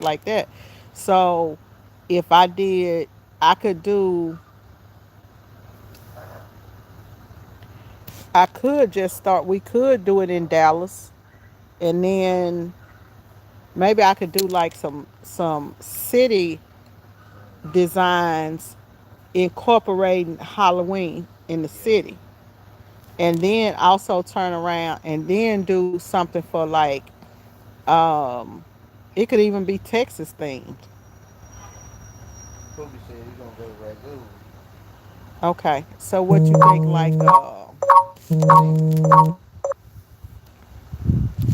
like that. So if I did, I could do, I could just start, we could do it in Dallas, and then maybe I could do like some city designs incorporating Halloween in the city, and then also turn around and then do something for like, um it could even be Texas themed. Kobe said he's gonna go to Ragu. Okay, so what you think, like,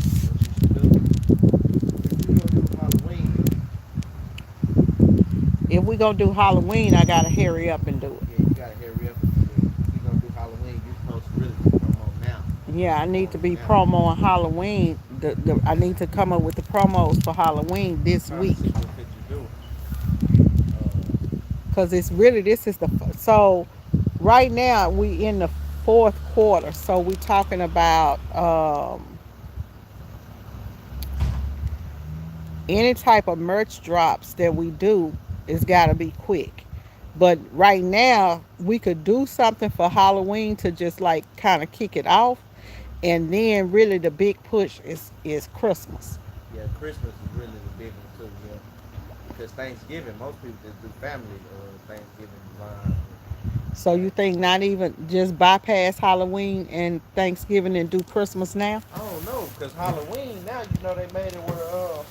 What you should do if you gonna do Halloween, if we gonna do Halloween, I gotta hurry up and do it. yeah, you gotta hurry up and do it. If you're gonna do Halloween, you're supposed to really be promo now. Yeah, I need to Promoting be now. promo on Halloween. I need to come up with the promos for Halloween I'm this trying to week, see what could you do. because it's really, this is the so right now we in the fourth quarter, so we talking about, any type of merch drops that we do is got to be quick. But right now, we could do something for Halloween to just like kind of kick it off, and then really the big push is Christmas. Yeah, Christmas is really the big one too. Yeah, because Thanksgiving, most people just do family Thanksgiving lines. So you And think not even just bypass Halloween and Thanksgiving and do Christmas now? I don't know, cause Halloween now you know they made it where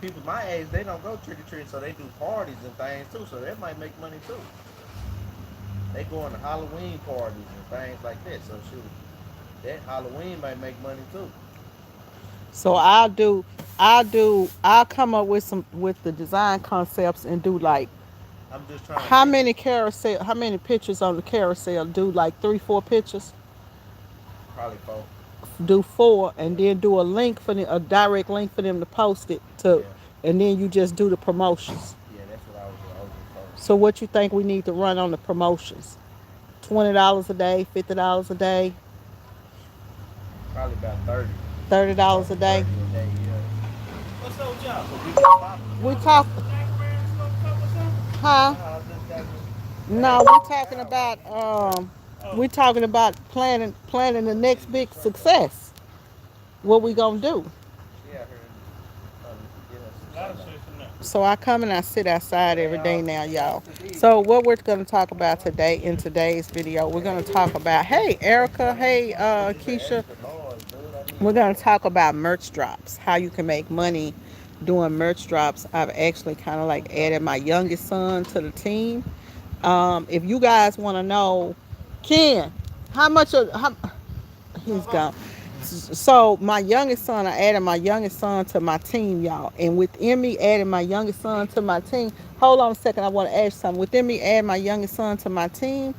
people my age they don't go trick or treating, so they do parties and things too. So that might make money too. They go on to Halloween parties and things like that. So shoot, that Halloween might make money too. So I'll come up with some with the design concepts and do like, I'm just trying to think. how many pictures on the carousel, do like 3 4 pictures, Probably four. do four, and then do a link for them, a direct link for them to post it to, Yeah, and then you just do the promotions. yeah, that's what I was referring So to. what you think we need to run on the promotions? $20 a day, $50 a day, Probably about 30, $30 a day. 30 a day. Yeah. What's up with y'all? So we can pop. We Y'all was talk, at Jack Rams gonna come or something? huh? Nah, I just got this. No, Damn, we're man, talking y'all right about, here. You right. Oh, we're talking about planning the next big success. What we gonna do? She out here trying to get us some a lot of sunlight. shit from there. So I come and I sit outside every day now, y'all. Yes, indeed. So what we're gonna talk about today in today's video, we're gonna talk about, hey Erica, hey It's an Keisha, extra large, dude. I need we're gonna more. talk about merch drops, how you can make money doing merch drops. I've actually kind of like added my youngest son to the team. If you guys want to know, Ken, how much of how, he's gone. So my youngest son, I added my youngest son to my team, y'all. And within me adding my youngest son to my team, hold on a second, I want to add something. Within me adding my youngest son to my team,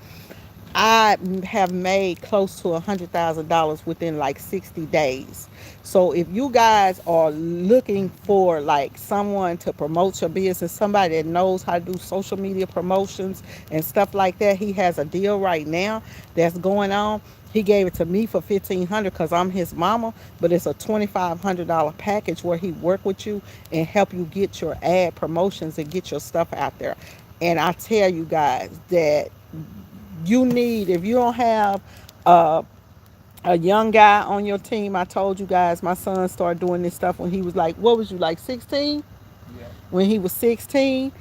I have made close to $100,000 within like 60 days. So if you guys are looking for like someone to promote your business, somebody that knows how to do social media promotions and stuff like that, he has a deal right now that's going on. He gave it to me for 1,500 because I'm his mama, but it's a $2,500 package where he work with you and help you get your ad promotions and get your stuff out there. And I tell you guys that you need, if you don't have uh, a young guy on your team, I told you guys my son started doing this stuff when he was like, what was you, like 16? Yeah. When he was 16,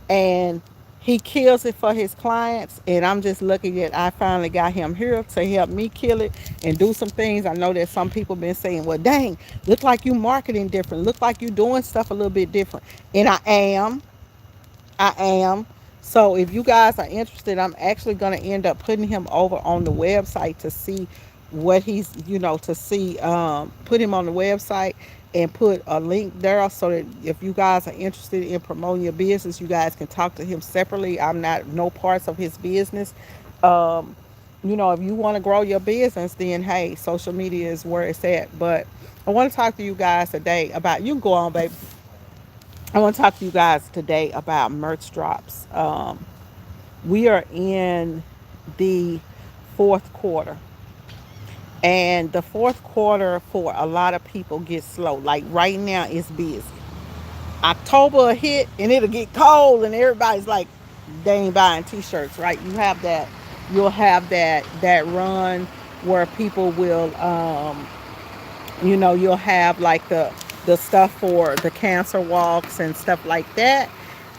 and he kills it for his clients. And I'm just lucky that I finally got him here to help me kill it and do some things. I know that some people been saying, well dang, look like you marketing different, look like you doing stuff a little bit different. And I am. So if you guys are interested, I'm actually going to end up putting him over on the website to see what he's, to see, put him on the website and put a link there so that if you guys are interested in promoting your business, you guys can talk to him separately. I'm not no parts of his business. Um, if you want to grow your business, then hey, social media is where it's at. But I want to talk to you guys today about, you can go on, baby. I want to talk to you guys today about merch drops. We are in the fourth quarter, and the fourth quarter for a lot of people gets slow. Like right now, it's busy. October will hit and it'll get cold and everybody's like, they ain't buying t-shirts, right? You'll have that run where people will you'll have like the stuff for the cancer walks and stuff like that,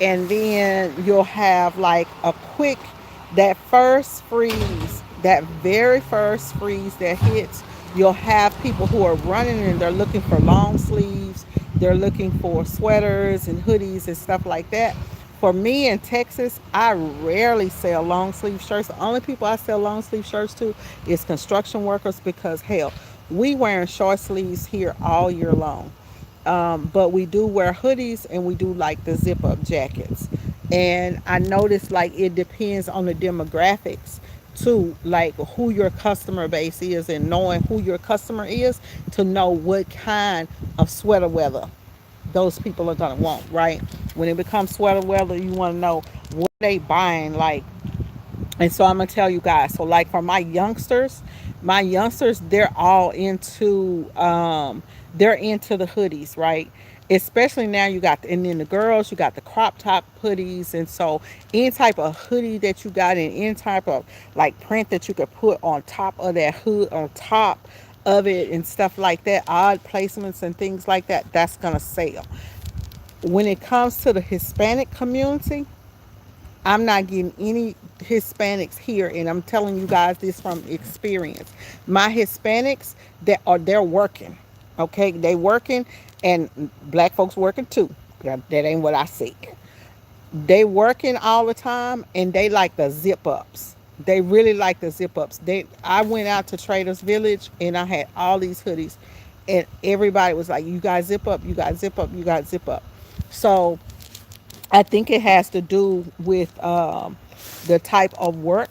and then you'll have like a quick, that first freeze, that very first freeze that hits. You'll have people who are running and they're looking for long sleeves, they're looking for sweaters and hoodies and stuff like that. For me in Texas, I rarely sell long sleeve shirts. The only people I sell long sleeve shirts to is construction workers, because hell, we wearing short sleeves here all year long. But we do wear hoodies and we do like the zip up jackets. And I notice like it depends on the demographics too, like who your customer base is, and knowing who your customer is to know what kind of sweater weather those people are gonna want, right? When it becomes sweater weather, you want to know what they buying, like. And so I'm gonna tell you guys. So like for my youngsters, they're all into they're into the hoodies, right? Especially now you got and then the girls, you got the crop top hoodies, and so any type of hoodie that you got in any type of like print that you could put on top of that hood, on top of it and stuff like that, odd placements and things like that, that's gonna sell. When it comes to the Hispanic community, I'm not getting any Hispanics here, and I'm telling you guys this from experience. My Hispanics that are they're working, okay, they working, and black folks working too. That ain't what I see. They working all the time, and they like the zip ups. They really like the zip ups. I went out to Traders Village, and I had all these hoodies, and everybody was like, "You guys zip up, you guys zip up, you guys zip up." So I think it has to do with the type of work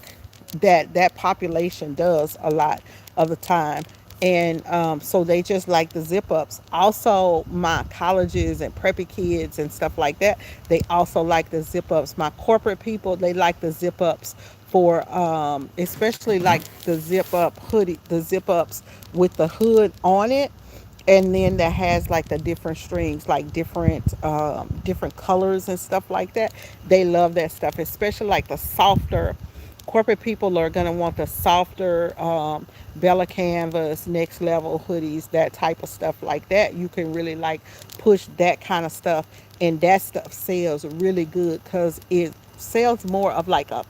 that population does a lot of the time. And so they just like the zip ups. Also, my colleges and preppy kids and stuff like that, they also like the zip ups. My corporate people, they like the zip ups for especially like the zip up hoodie, the zip ups with the hood on it, and then that has like the different strings, like different colors and stuff like that. They love that stuff, especially like the softer. Corporate people are going to want the softer Bella Canvas, next level hoodies, that type of stuff like that. You can really like push that kind of stuff, and that stuff sells really good because it sells more of like a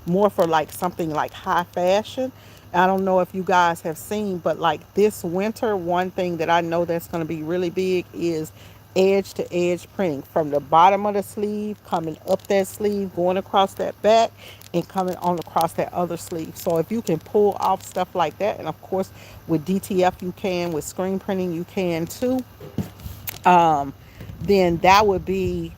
more for like something like high fashion. I don't know if you guys have seen, but like this winter, one thing that I know that's going to be really big is edge to edge printing, from the bottom of the sleeve, coming up that sleeve, going across that back, and coming on across that other sleeve. So if you can pull off stuff like that, and of course with DTF you can, with screen printing you can too, then that would be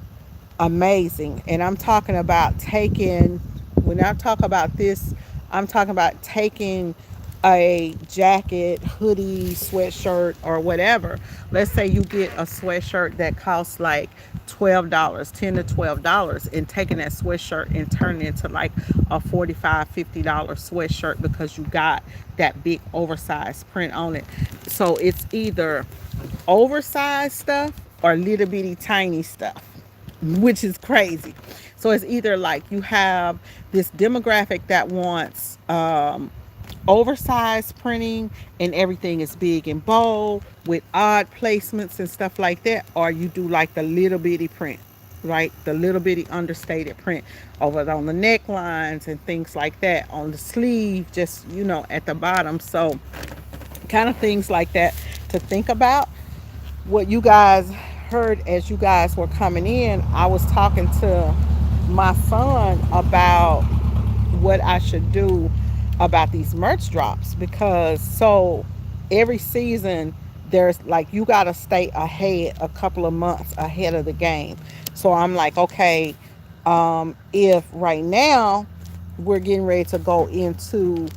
amazing. And I'm talking about taking, when I talk about this, I'm talking about taking a jacket, hoodie, sweatshirt, or whatever. Let's say you get a sweatshirt that costs like $12, $10 to $12, and taking that sweatshirt and turning it into like a $45, $50 sweatshirt because you got that big oversized print on it. So it's either oversized stuff or little bitty tiny stuff, which is crazy. So it's either like you have this demographic that wants oversized printing and everything is big and bold with odd placements and stuff like that, or you do like the little bitty print, right? The little bitty understated print over on the necklines and things like that, on the sleeve, just at the bottom. So kind of things like that to think about. What you guys heard as you guys were coming in, I was talking to my son about what I should do about these merch drops, because so every season there's like you got to stay ahead, a couple of months ahead of the game. So I'm like, okay, if right now we're getting ready to go into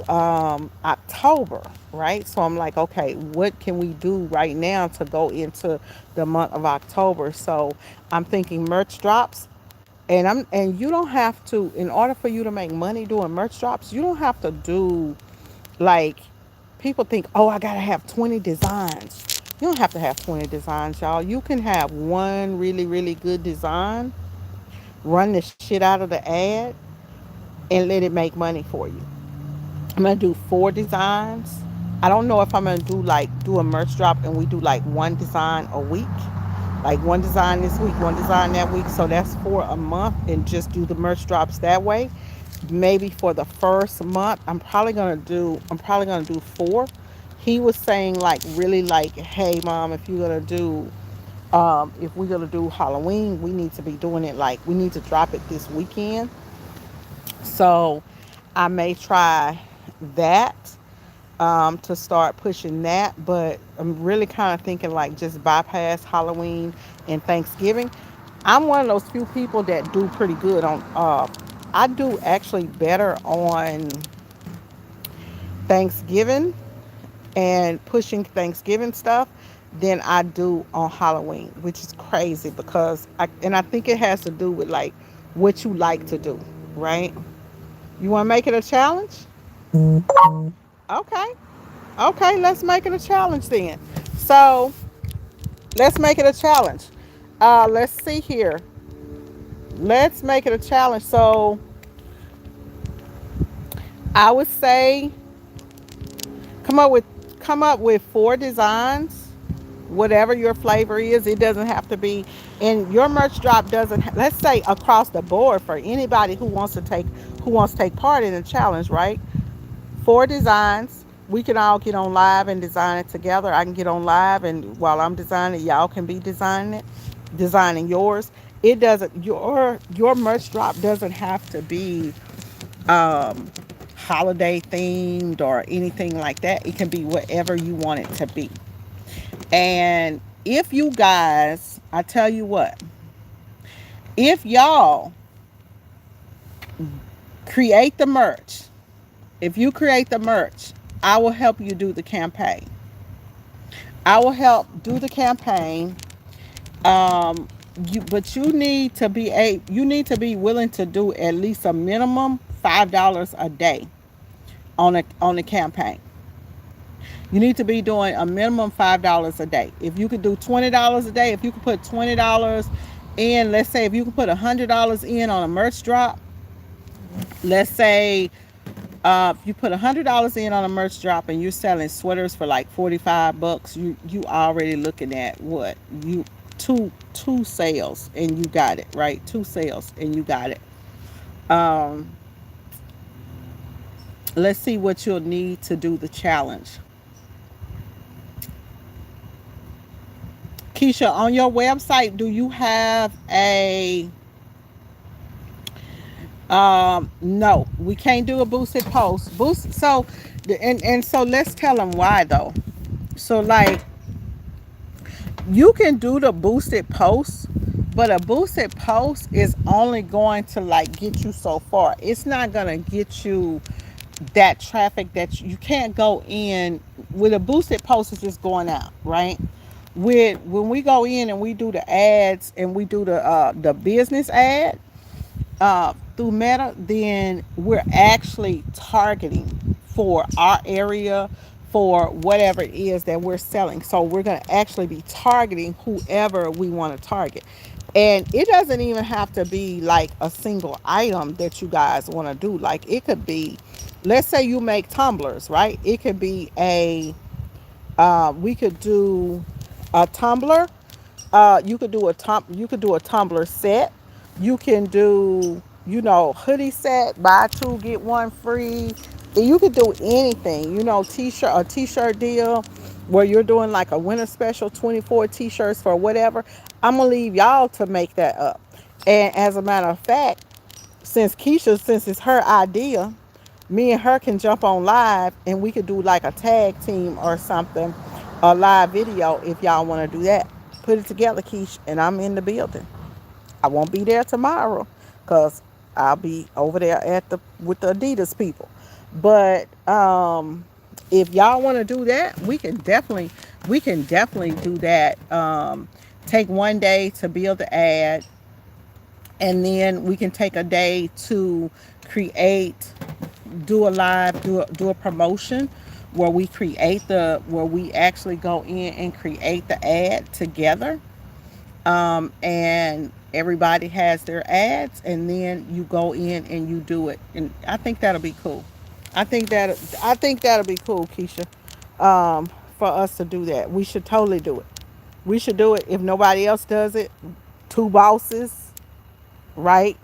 October, right? So I'm like, okay, what can we do right now to go into the month of October? So I'm thinking merch drops, and you don't have to, in order for you to make money doing merch drops, you don't have to do like, people think, oh, I gotta have 20 designs You don't have to have 20 designs, y'all. You can have one really, really good design, run the shit out of the ad, and let it make money for you. I'm gonna do 4 designs. I don't know if I'm gonna do a merch drop and we do like one design a week. Like one design this week, one design that week. So that's for a month and just do the merch drops that way. Maybe for the first month, I'm probably gonna do 4. He was saying like really like, hey mom, if we're gonna do Halloween, we need to be doing it like we need to drop it this weekend. So I may try that to start pushing that, but I'm really kind of thinking like just bypass Halloween and Thanksgiving. I'm one of those few people that do pretty good on. I do actually better on Thanksgiving and pushing Thanksgiving stuff than I do on Halloween, which is crazy because I think it has to do with like what you like to do, right? You want to make it a challenge? Okay. Okay, let's make it a challenge then. So let's make it a challenge. Let's see here. Let's make it a challenge. So I would say come up with come up with 4 designs, whatever your flavor is. It doesn't have to be. And your merch drop doesn't. Let's say across the board for anybody who wants to take part in the challenge, right? 4 designs. We can all get on live and design it together. I can get on live, and while I'm designing it, y'all can be designing yours. It doesn't your merch drop doesn't have to be um, holiday themed or anything like that. It can be whatever you want it to be. And if you guys, I tell you what, if y'all create the merch, if you create the merch, I will help you do the campaign. I will help do the campaign. But you need to be willing to do at least a minimum $5 a day on a campaign. You need to be doing a minimum $5 a day. If you could do $20 a day, if you could put $20 in, let's say if you can put $100 in on a merch drop, let's say if you put $100 in on a merch drop and you're selling sweaters for like $45, you already looking at what you two sales and you got it right. 2 sales and you got it. Um, let's see what you'll need to do the challenge. Keisha, on your website, do you have a no, we can't do a boosted post. So let's tell them why though. So like you can do the boosted post, but a boosted post is only going to like get you so far. It's not going to get you that traffic that you can't go in with a boosted post is just going out, right? With when we go in and we do the ads and we do the business ad through Meta, then we're actually targeting for our area for whatever it is that we're selling. So we're going to actually be targeting whoever we want to target. And it doesn't even have to be like a single item that you guys want to do. Like it could be, let's say you make tumblers, right? It could be we could do a tumbler. You could do a tumbler set. You can do, hoodie set, buy 2 get 1 free. And you could do anything, t-shirt deal where you're doing like a winter special, 24 t-shirts for whatever. I'm gonna leave y'all to make that up. And as a matter of fact, since it's her idea, me and her can jump on live and we could do like a tag team or something, a live video if y'all want to do that. Put it together, Keish, and I'm in the building. I won't be there tomorrow because I'll be over there at the with the Adidas people. But if y'all want to do that, we can definitely do that. Take one day to build the ad, and then we can take a day to create, do a live, do a promotion where we actually go in and create the ad together, and everybody has their ads, and then you go in and you do it. And I think that'll be cool. I think that'll be cool, Keisha. Um, for us to do that, we should totally do it. We should do it if nobody else does it. Two bosses, right?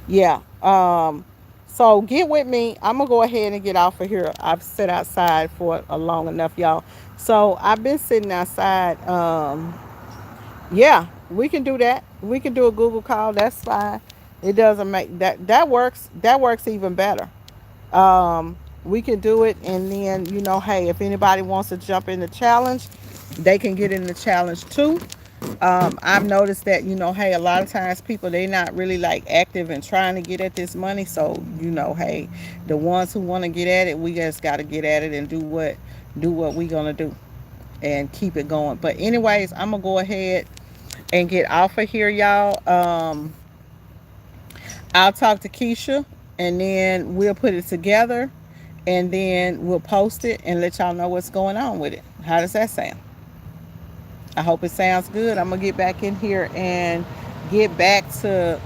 Yeah. So get with me. I'm gonna go ahead and get off of here. I've sat outside for a long enough, y'all. So I've been sitting outside. Yeah, we can do that. We can do a Google call. That's fine. It doesn't make that works. That works even better. We can do it, and then hey, if anybody wants to jump in the challenge, they can get in the challenge too. I've noticed that hey, a lot of times people they not really like active and trying to get at this money. So hey, the ones who want to get at it, we just got to get at it and do what we gonna do and keep it going. But anyways, I'm gonna go ahead and get off of here, y'all. I'll talk to Keisha, and then we'll put it together, and then we'll post it and let y'all know what's going on with it. How does that sound? I hope it sounds good. I'm gonna get back in here and get back to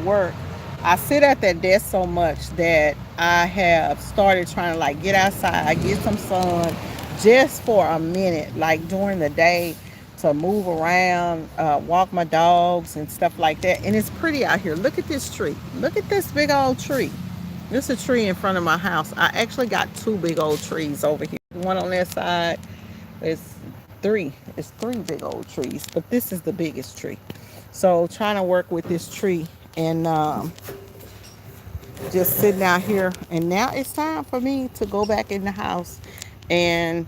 work. I sit at that desk so much that I have started trying to like get outside, get some sun, just for a minute, like during the day, to move around, walk my dogs and stuff like that. And it's pretty out here. Look at this tree. Look at this big old tree. There's a tree in front of my house. I actually got two big old trees over here. One on that side. It's three. It's three big old trees, but this is the biggest tree. So trying to work with this tree and just sitting out here. And now it's time for me to go back in the house and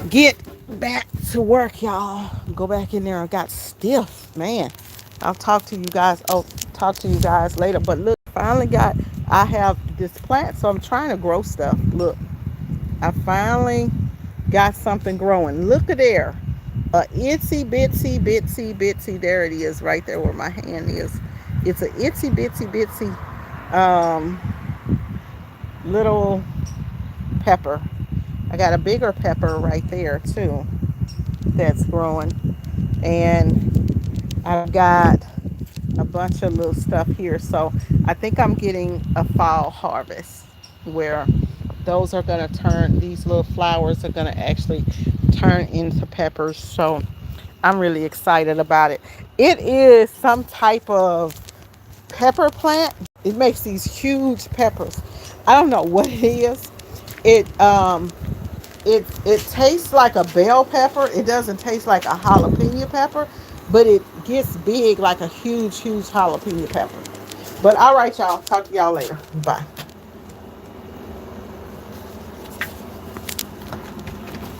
get back to work, y'all. Go back in there. I got stiff, man. I'll talk to you guys. Oh, talk to you guys later. But look, I have this plant, so I'm trying to grow stuff. Look, I finally got something growing. Look at there. A itsy bitsy bitsy bitsy. There it is, right there where my hand is. It's a itsy bitsy bitsy um, little pepper. I got a bigger pepper right there too that's growing. And I've got a bunch of little stuff here. So I think I'm getting a fall harvest where those are going to turn, these little flowers are going to actually turn into peppers. So I'm really excited about it. It is some type of pepper plant. It makes these huge peppers. I don't know what it is. It tastes like a bell pepper. It doesn't taste like a jalapeno pepper, but it gets big like a huge jalapeno pepper. But all right, y'all. Talk to y'all later. Bye.